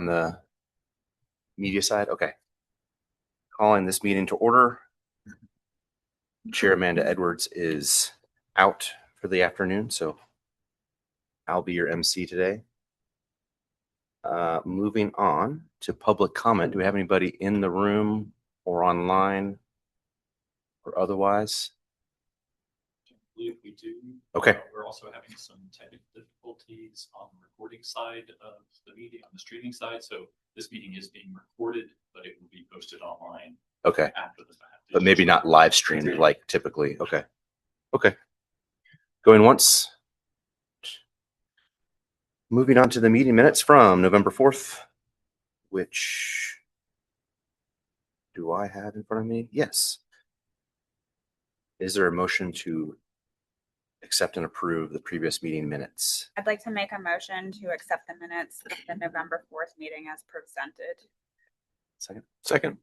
on the media side? Okay. Calling this meeting to order. Chair Amanda Edwards is out for the afternoon, so I'll be your MC today. Moving on to public comment. Do we have anybody in the room or online or otherwise? I believe we do. Okay. We're also having some technical difficulties on the recording side of the meeting, on the streaming side. So this meeting is being recorded, but it will be posted online. Okay. After the fact. But maybe not live streamed like typically. Okay. Okay. Going once. Moving on to the meeting minutes from November 4th, which do I have in front of me? Yes. Is there a motion to accept and approve the previous meeting minutes? I'd like to make a motion to accept the minutes of the November 4th meeting as presented. Second.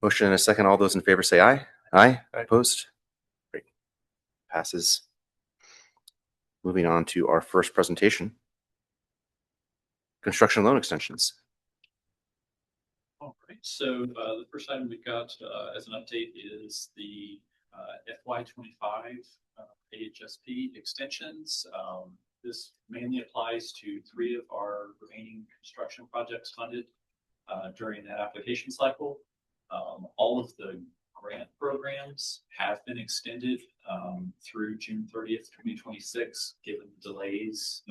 Motion and a second. All those in favor say aye. Aye. Opposed? Great. Passes. Moving on to our first presentation. Construction loan extensions. All right. So the first item we've got as an update is the FY25 AHSP extensions. This mainly applies to 3 of our remaining construction projects funded during that application cycle. All of the grant programs have been extended through June 30th, 2026, given the delays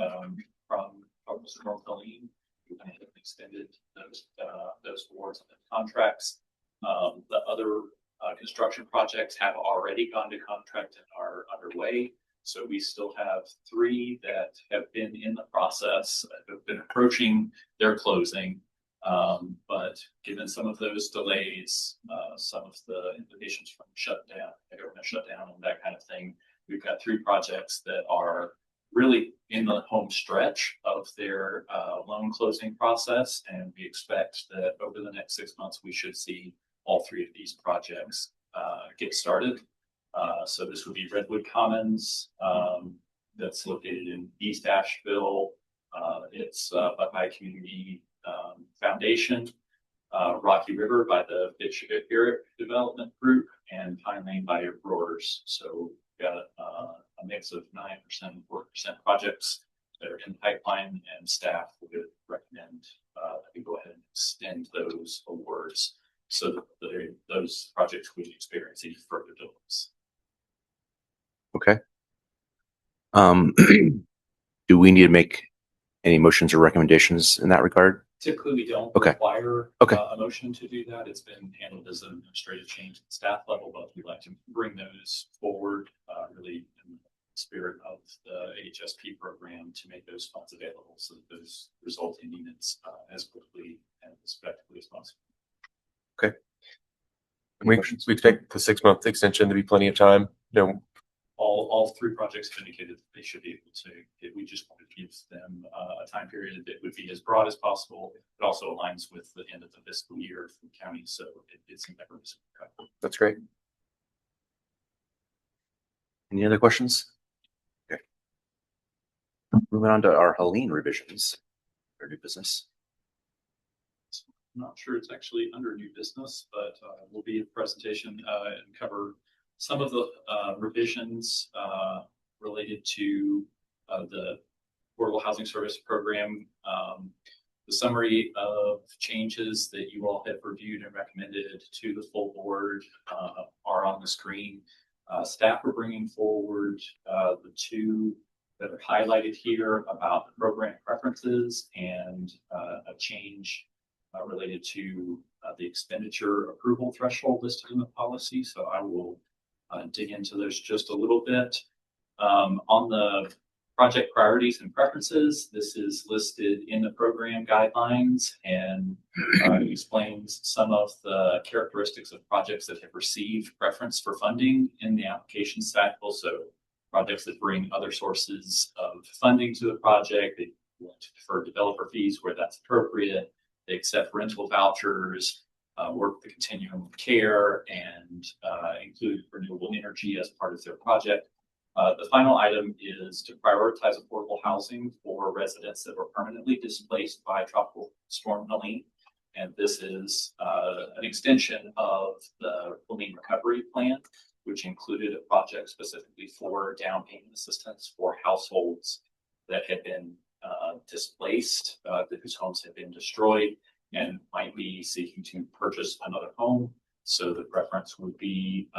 from Mr. North Helene. We have extended those awards and contracts. The other construction projects have already gone to contract and are underway. So we still have 3 that have been in the process, have been approaching their closing. But given some of those delays, some of the implications from shutdown, the government shutdown and that kind of thing, we've got 3 projects that are really in the home stretch of their loan closing process. And we expect that over the next 6 months, we should see all 3 of these projects get started. So this would be Redwood Commons, that's located in East Asheville. It's Buckeye Community Foundation, Rocky River by the Fitch Eric Development Group, and Pine Lane by Roars. So we've got a mix of 9% and 4% projects that are in the pipeline, and staff would recommend that we go ahead and extend those awards so that those projects would experience any further delays. Okay. Do we need to make any motions or recommendations in that regard? Typically, we don't require a motion to do that. It's been handled as an administrative change at the staff level, but we'd like to bring those forward really in the spirit of the HSP program to make those funds available so that those result in units as quickly and as effectively as possible. Okay. We expect the 6-month extension to be plenty of time. All 3 projects have indicated that they should be able to. We just wanted to give them a time period that would be as broad as possible. It also aligns with the end of the fiscal year for the county, so it's in every. That's great. Any other questions? Okay. Moving on to our Helene revisions for new business. I'm not sure it's actually under new business, but will be a presentation and cover some of the revisions related to the Affordable Housing Service Program. The summary of changes that you all have reviewed and recommended to the full board are on the screen. Staff are bringing forward the 2 that are highlighted here about the program preferences and a change related to the expenditure approval threshold listed in the policy. So I will dig into those just a little bit. On the project priorities and preferences, this is listed in the program guidelines and explains some of the characteristics of projects that have received preference for funding in the application cycle. So projects that bring other sources of funding to the project, they want to defer developer fees where that's appropriate, they accept rental vouchers, work the continuum of care, and include renewable energy as part of their project. The final item is to prioritize affordable housing for residents that were permanently displaced by Tropical Storm Helene. And this is an extension of the Helene Recovery Plan, which included a project specifically for down payment assistance for households that had been displaced, whose homes had been destroyed and might be seeking to purchase another home. So the preference would be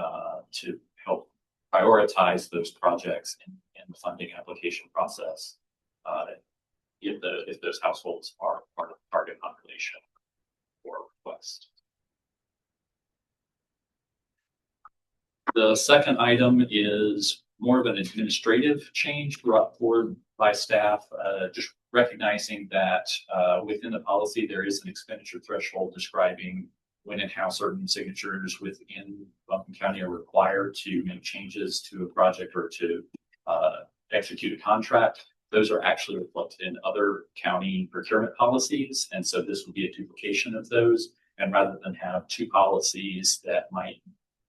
to help prioritize those projects in the funding application process if those households are part of the target population for request. The second item is more of an administrative change brought forward by staff, just recognizing that within the policy there is an expenditure threshold describing when and how certain signatures within Buncombe County are required to make changes to a project or to execute a contract. Those are actually reflected in other county procurement policies. And so this would be a duplication of those. And rather than have two policies that might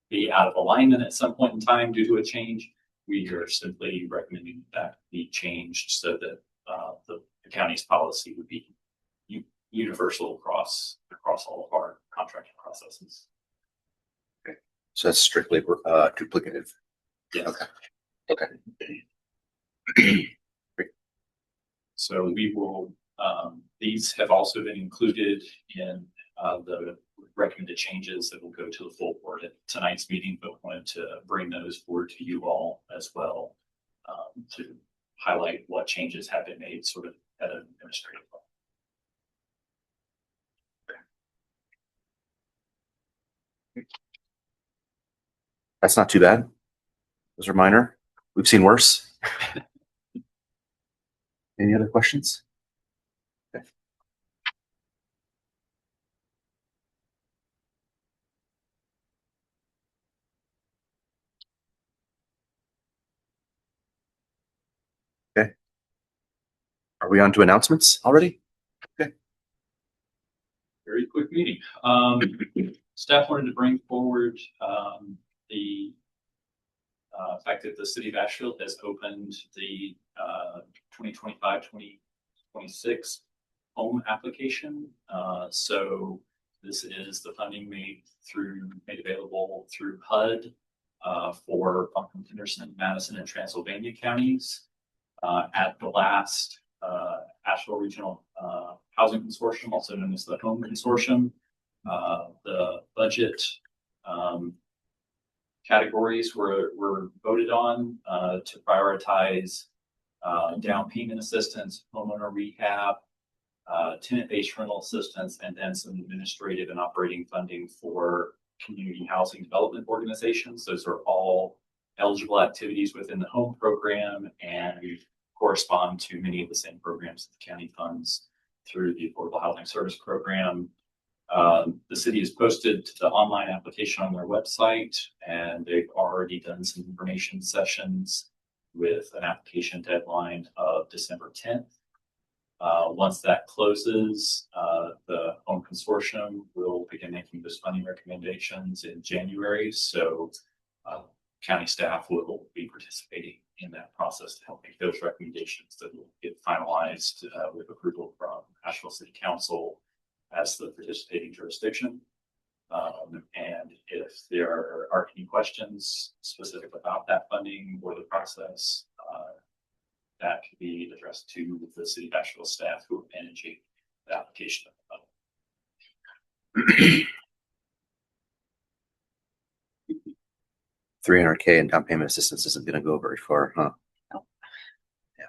be out of alignment at some point in time due to a change, we are simply recommending that be changed so that the county's policy would be universal across all of our contracting processes. Okay. So that's strictly duplicative. Yes. Okay. Okay. So we will, these have also been included in the recommended changes that will go to the full board at tonight's meeting, but wanted to bring those forward to you all as well to highlight what changes have been made sort of at an administrative level. That's not too bad. Those are minor. We've seen worse. Any other questions? Okay. Okay. Are we on to announcements already? Okay. Very quick meeting. Staff wanted to bring forward the fact that the city of Asheville has opened the 2025-2026 home application. So this is the funding made available through HUD for Buncombe, Henderson, Madison, and Transylvania counties. At the last Asheville Regional Housing Consortium, also known as the Home Consortium, the budget categories were voted on to prioritize down payment assistance, homeowner rehab, tenant-based rental assistance, and then some administrative and operating funding for community housing development organizations. Those are all eligible activities within the home program and correspond to many of the same programs that the county funds through the Affordable Housing Service Program. The city has posted the online application on their website, and they've already done some information sessions with an application deadline of December 10th. Once that closes, the Home Consortium will begin making those funding recommendations in January. So county staff will be participating in that process to help make those recommendations that will get finalized with approval from Asheville City Council as the participating jurisdiction. And if there are any questions specific about that funding or the process, that can be addressed to the City of Asheville staff who are managing the application of the funding. $300K in down payment assistance isn't going to go very far, huh? Nope. Yeah.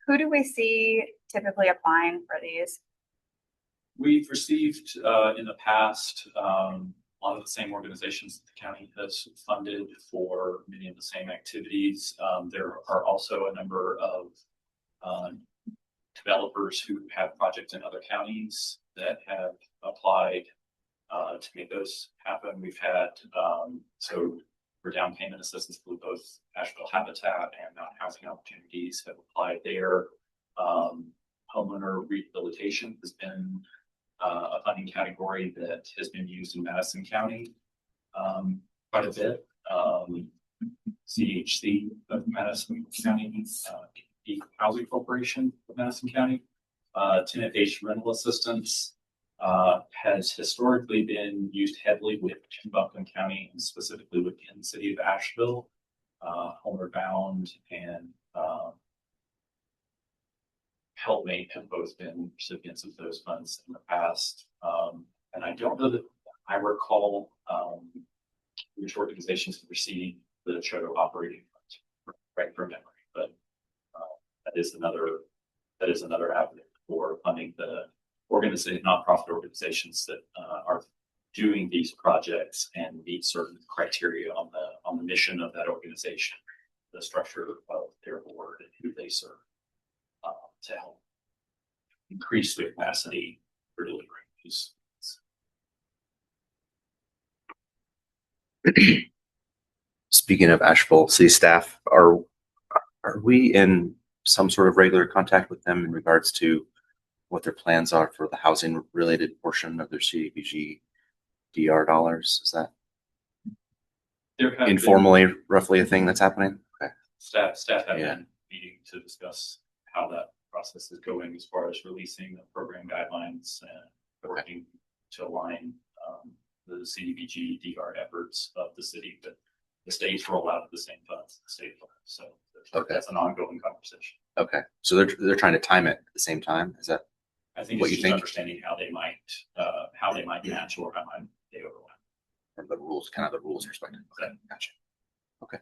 Who do we see typically applying for these? We've received in the past a lot of the same organizations that the county has funded for many of the same activities. There are also a number of developers who have projects in other counties that have applied to make those happen. We've had so for down payment assistance for both Asheville Habitat and Mountain Housing Opportunities have applied there. Homeowner rehabilitation has been a funding category that has been used in Madison County quite a bit. CHC of Madison County, the Housing Corporation of Madison County. Tenant-based rental assistance has historically been used heavily within Buncombe County, and specifically within the city of Asheville. Homeward Bound and Helpmate have both been recipients of those funds in the past. And I don't know that I recall which organizations have received the Choto operating funds right from memory, but that is another avenue for funding the nonprofit organizations that are doing these projects and meet certain criteria on the mission of that organization, the structure of their board and who they serve, to help increase the capacity for delivering these. Speaking of Asheville city staff, are we in some sort of regular contact with them in regards to what their plans are for the housing related portion of their CDBG DR dollars? Is that There have informally roughly a thing that's happening? Okay. staff have Yeah. been meeting to discuss how that process is going as far as releasing the program guidelines and working to align the CDBG DR efforts of the city, but the states roll out the same funds, the state funds. So that's an ongoing conversation. Okay. So they're trying to time it at the same time. Is that I think what it's you just think? understanding how they might match or how they overlap. from the rules, kind of the rules perspective? Okay.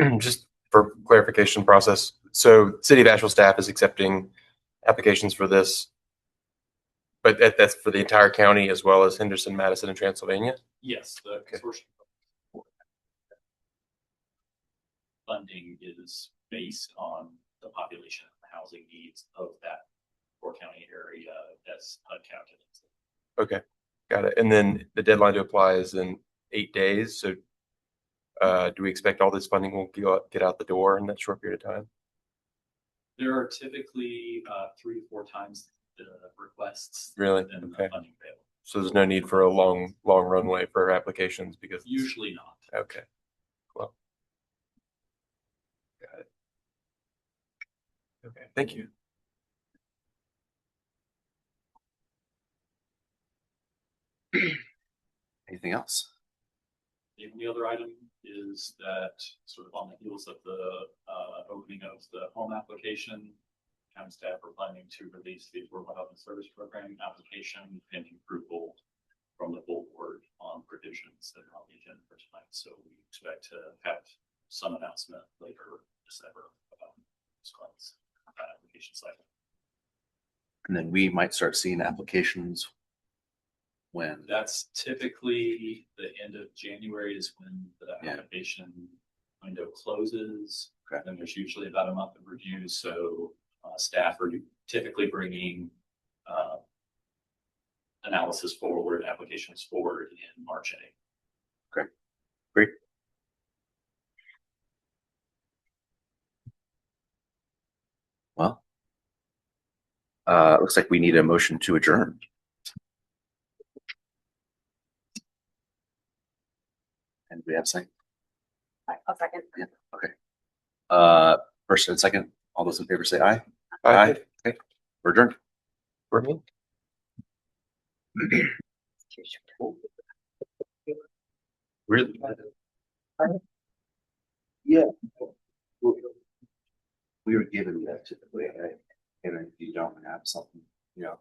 Gotcha. Just for clarification process. So City of Asheville staff is accepting applications for this, but that's for the entire county as well as Henderson, Madison, and Transylvania? Yes, the consortium funding is based on the population and the housing needs of that four county area as calculated. Okay, got it. And then the deadline to apply is in 8 days. So do we expect all this funding will get out the door in that short period of time? There are typically 3 to 4 times the requests. Really? Than the Okay. funding available. So there's no need for a long runway for applications because Usually not. okay. Well, got it. Okay, thank you. Anything else? The only other item is that sort of on the heels of the opening of the home application, county staff are planning to release the Affordable Housing Service Program application pending approval from the full board on provisions that are on the agenda for tonight. So we expect to have some announcement later December about those funds, application cycle. And then we might start seeing applications when? That's typically the end of January is when the Yeah. application window closes. Okay. Then there's usually about a month of review. So staff are typically bringing analysis forward, applications forward in March and April. Okay, great. Well, looks like we need a motion to adjourn. And we have a second? I'll second. Yeah, okay. First and second, all those in favor say aye. Aye. Okay, we're adjourned. Really? Really? Yeah. We were given that typically, right? And if you don't have something, you know,